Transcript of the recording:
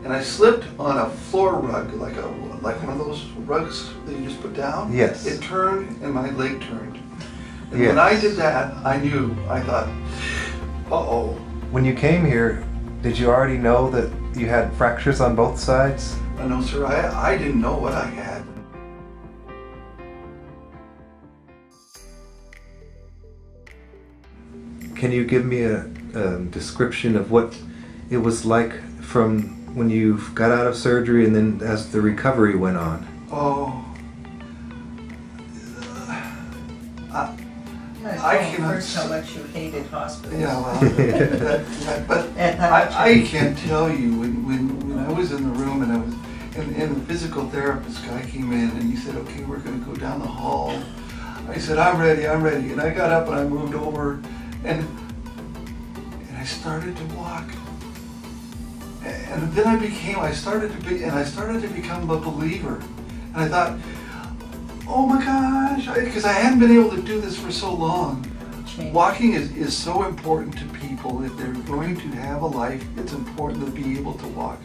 and I slipped on a floor rug, like one of those rugs that you just put down. Yes. It turned and my leg turned. And Yes. when I did that, I thought, uh-oh. When you came here, did you already know that you had fractures on both sides? No, sir, I didn't know what I had. Can you give me a description of what it was like from when you got out of surgery and then as the recovery went on? Oh. I cannot. First, how much you hated hospitals. Yeah, well, but I can't tell you when I was in the room and I was, and the physical therapist guy came in and he said, okay, we're going to go down the hall. I said, I'm ready, and I got up and I moved over and I started to walk. And then I started to become a believer. And I thought, oh my gosh, because I hadn't been able to do this for so long. Walking is so important to people. If they're going to have a life, it's important to be able to walk.